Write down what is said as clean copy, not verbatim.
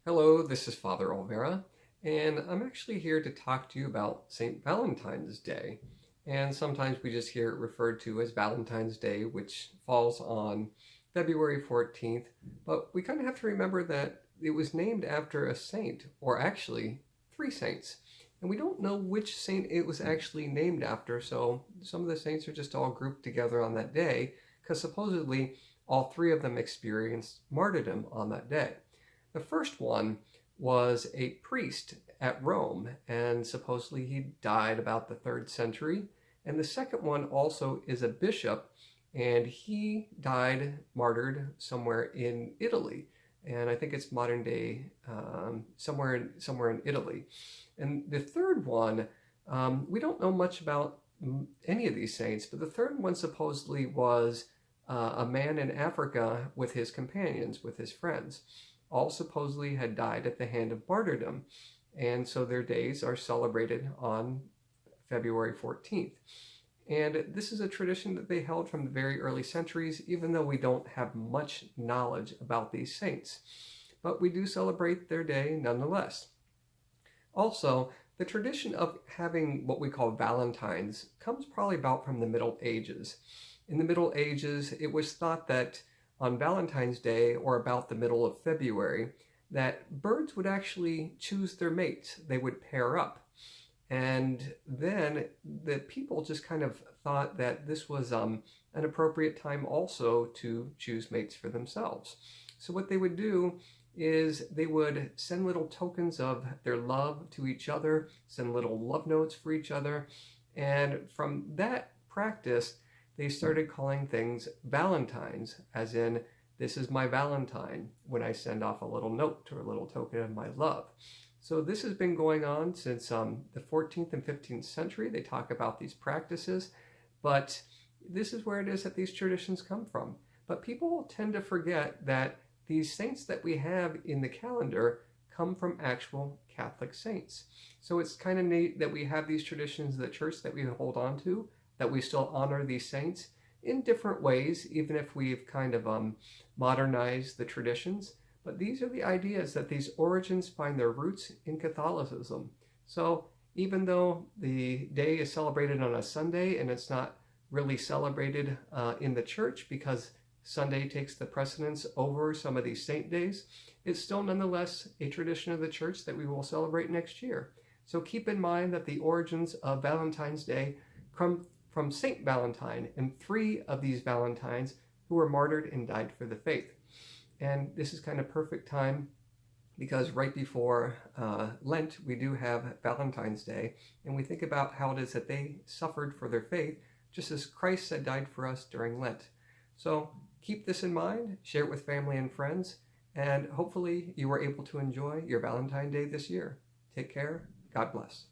Hello, this is Father Olvera, and I'm actually here to talk to you about St. Valentine's Day. And sometimes we just hear it referred to as Valentine's Day, which falls on February 14th. But we kind of have to remember that it was named after a saint, or actually three saints. And we don't know which saint it was actually named after, so some of the saints are just all grouped together on that day, because supposedly all three of them experienced martyrdom on that day. The first one was a priest at Rome, and supposedly he died about the 3rd century. And the second one also is a bishop, and he died martyred somewhere in Italy. And I think it's modern day, somewhere in Italy. And the third one, we don't know much about any of these saints, but the third one supposedly was a man in Africa with his companions, with his friends. All supposedly had died at the hand of martyrdom, and so their days are celebrated on February 14th. And this is a tradition that they held from the very early centuries, even though we don't have much knowledge about these saints. But we do celebrate their day nonetheless. Also, the tradition of having what we call Valentines comes probably about from the Middle Ages. In the Middle Ages, it was thought that on Valentine's Day, or about the middle of February, that birds would actually choose their mates. They would pair up. And then the people just kind of thought that this was an appropriate time also to choose mates for themselves. So what they would do is they would send little tokens of their love to each other, send little love notes for each other, and from that practice, they started calling things Valentines, as in, this is my Valentine, when I send off a little note or a little token of my love. So this has been going on since the 14th and 15th century. They talk about these practices, but this is where it is that these traditions come from. But people tend to forget that these saints that we have in the calendar come from actual Catholic saints. So it's kind of neat that we have these traditions of the church that we hold on to, that we still honor these saints in different ways, even if we've kind of modernized the traditions. But these are the ideas that these origins find their roots in Catholicism. So even though the day is celebrated on a Sunday and it's not really celebrated in the church because Sunday takes the precedence over some of these saint days, it's still nonetheless a tradition of the church that we will celebrate next year. So keep in mind that the origins of Valentine's Day come from Saint Valentine and three of these Valentines who were martyred and died for the faith. And this is kind of perfect time because right before Lent, we do have Valentine's Day, and we think about how it is that they suffered for their faith, just as Christ had died for us during Lent. So keep this in mind, share it with family and friends, and hopefully you were able to enjoy your Valentine's Day this year. Take care. God bless.